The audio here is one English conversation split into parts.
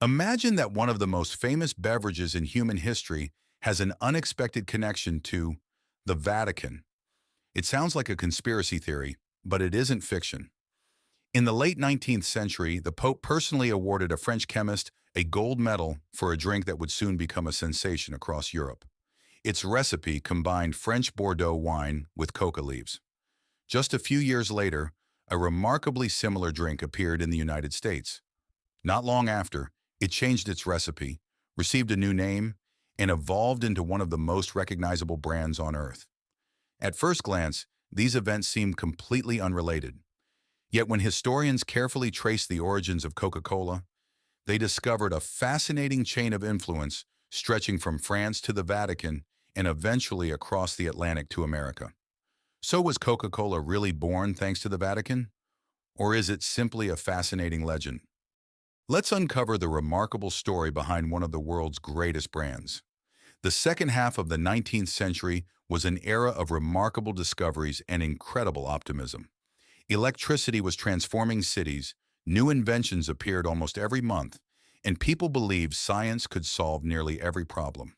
Imagine that one of the most famous beverages in human history has an unexpected connection to the Vatican. It sounds like a conspiracy theory, but it isn't fiction. In the late 19th century, the Pope personally awarded a French chemist a gold medal for a drink that would soon become a sensation across Europe. Its recipe combined French Bordeaux wine with coca leaves. Just a few years later, a remarkably similar drink appeared in the United States. Not long after, it changed its recipe, received a new name, and evolved into one of the most recognizable brands on earth. At first glance, these events seem completely unrelated. Yet when historians carefully traced the origins of Coca-Cola, they discovered a fascinating chain of influence stretching from France to the Vatican and eventually across the Atlantic to America. So was Coca-Cola really born thanks to the Vatican? Or is it simply a fascinating legend? Let's uncover the remarkable story behind one of the world's greatest brands. The second half of the 19th century was an era of remarkable discoveries and incredible optimism. Electricity was transforming cities, new inventions appeared almost every month, and people believed science could solve nearly every problem.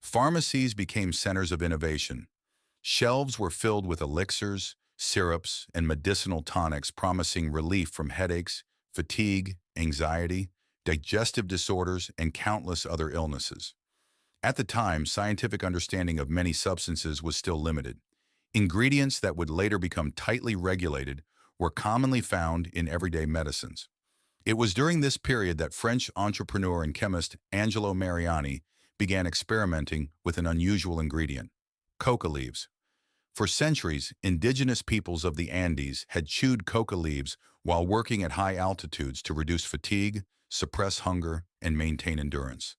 Pharmacies became centers of innovation. Shelves were filled with elixirs, syrups, and medicinal tonics promising relief from headaches, fatigue, anxiety, digestive disorders, and countless other illnesses. At the time, scientific understanding of many substances was still limited. Ingredients that would later become tightly regulated were commonly found in everyday medicines. It was during this period that French entrepreneur and chemist Angelo Mariani began experimenting with an unusual ingredient, coca leaves. For centuries, indigenous peoples of the Andes had chewed coca leaves while working at high altitudes to reduce fatigue, suppress hunger, and maintain endurance.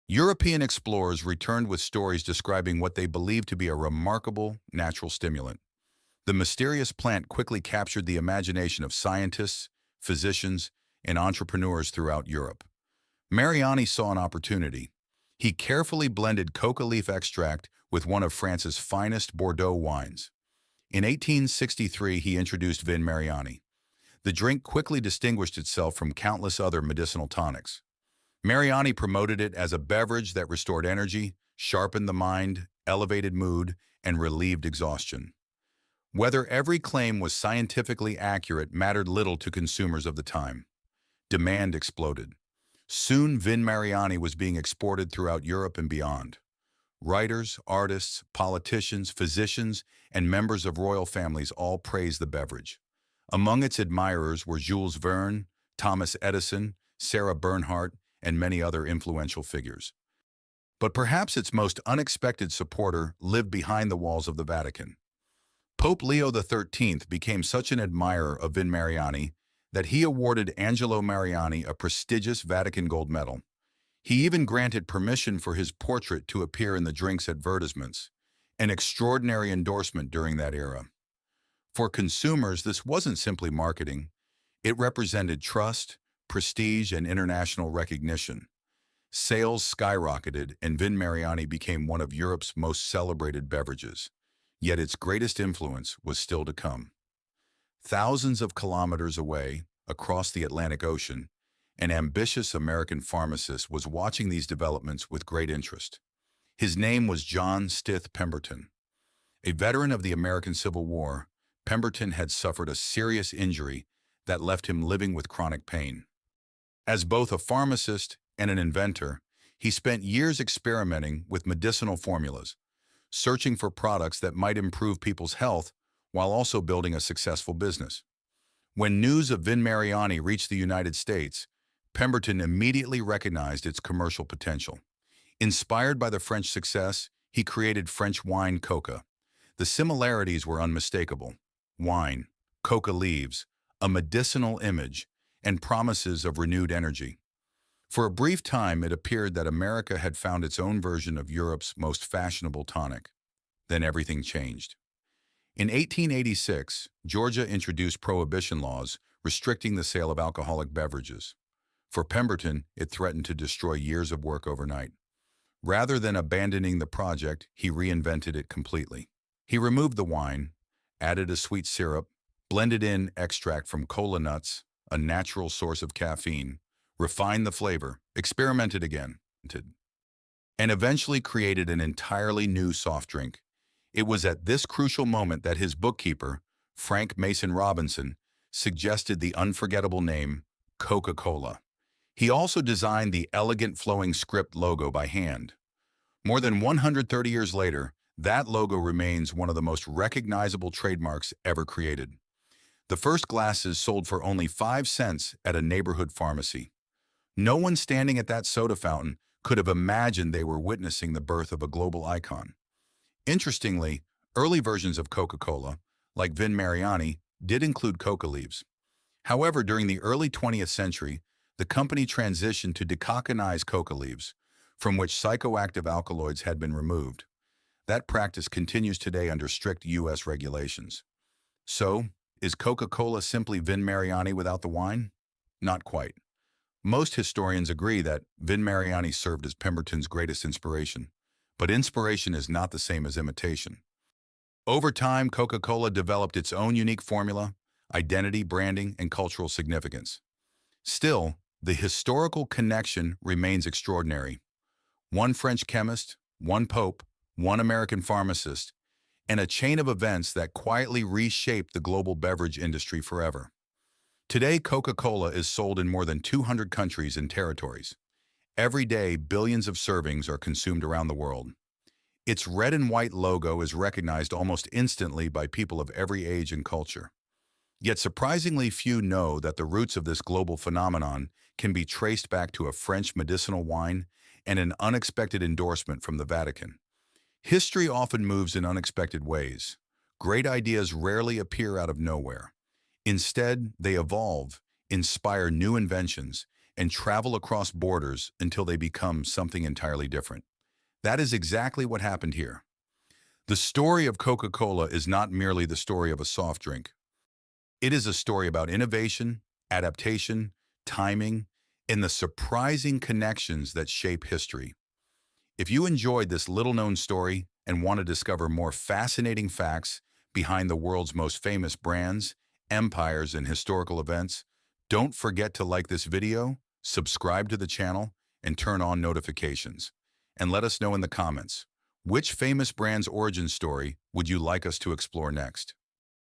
European explorers returned with stories describing what they believed to be a remarkable natural stimulant. The mysterious plant quickly captured the imagination of scientists, physicians, and entrepreneurs throughout Europe. Mariani saw an opportunity. He carefully blended coca leaf extract with one of France's finest Bordeaux wines. In 1863, he introduced Vin Mariani. The drink quickly distinguished itself from countless other medicinal tonics. Mariani promoted it as a beverage that restored energy, sharpened the mind, elevated mood, and relieved exhaustion. Whether every claim was scientifically accurate mattered little to consumers of the time. Demand exploded. Soon, Vin Mariani was being exported throughout Europe and beyond. Writers, artists, politicians, physicians, and members of royal families all praised the beverage. Among its admirers were Jules Verne, Thomas Edison, Sarah Bernhardt, and many other influential figures. But perhaps its most unexpected supporter lived behind the walls of the Vatican. Pope Leo XIII became such an admirer of Vin Mariani that he awarded Angelo Mariani a prestigious Vatican gold medal. He even granted permission for his portrait to appear in the drink's advertisements, an extraordinary endorsement during that era. For consumers, this wasn't simply marketing. It represented trust, prestige, and international recognition. Sales skyrocketed, and Vin Mariani became one of Europe's most celebrated beverages. Yet its greatest influence was still to come. Thousands of kilometers away, across the Atlantic Ocean, an ambitious American pharmacist was watching these developments with great interest. His name was John Stith Pemberton. A veteran of the American Civil War, Pemberton had suffered a serious injury that left him living with chronic pain. As both a pharmacist and an inventor, he spent years experimenting with medicinal formulas, searching for products that might improve people's health while also building a successful business. When news of Vin Mariani reached the United States, Pemberton immediately recognized its commercial potential. Inspired by the French success, he created French Wine Coca. The similarities were unmistakable. Wine, coca leaves, a medicinal image, and promises of renewed energy. For a brief time, it appeared that America had found its own version of Europe's most fashionable tonic. Then everything changed. In 1886, Georgia introduced prohibition laws restricting the sale of alcoholic beverages. For Pemberton, it threatened to destroy years of work overnight. Rather than abandoning the project, he reinvented it completely. He removed the wine, added a sweet syrup, blended in extract from cola nuts, a natural source of caffeine, refined the flavor, experimented again, and eventually created an entirely new soft drink. It was at this crucial moment that his bookkeeper, Frank Mason Robinson, suggested the unforgettable name Coca-Cola. He also designed the elegant flowing script logo by hand. More than 130 years later, that logo remains one of the most recognizable trademarks ever created. The first glasses sold for only 5 cents at a neighborhood pharmacy. No one standing at that soda fountain could have imagined they were witnessing the birth of a global icon. Interestingly, early versions of Coca-Cola, like Vin Mariani, did include coca leaves. However, during the early 20th century, the company transitioned to decocconize coca leaves, from which psychoactive alkaloids had been removed. That practice continues today under strict U.S. regulations. So, is Coca-Cola simply Vin Mariani without the wine? Not quite. Most historians agree that Vin Mariani served as Pemberton's greatest inspiration, but inspiration is not the same as imitation. Over time, Coca-Cola developed its own unique formula, identity, branding, and cultural significance. Still, the historical connection remains extraordinary. One French chemist, one pope, one American pharmacist, and a chain of events that quietly reshaped the global beverage industry forever. Today, Coca-Cola is sold in more than 200 countries and territories. Every day, billions of servings are consumed around the world. Its red and white logo is recognized almost instantly by people of every age and culture. Yet surprisingly few know that the roots of this global phenomenon can be traced back to a French medicinal wine and an unexpected endorsement from the Vatican. History often moves in unexpected ways. Great ideas rarely appear out of nowhere. Instead, they evolve, inspire new inventions, and travel across borders until they become something entirely different. That is exactly what happened here. The story of Coca-Cola is not merely the story of a soft drink. It is a story about innovation, adaptation, timing, and the surprising connections that shape history. If you enjoyed this little-known story and want to discover more fascinating facts behind the world's most famous brands, empires, and historical events, don't forget to like this video, subscribe to the channel, and turn on notifications. And let us know in the comments, which famous brand's origin story would you like us to explore next?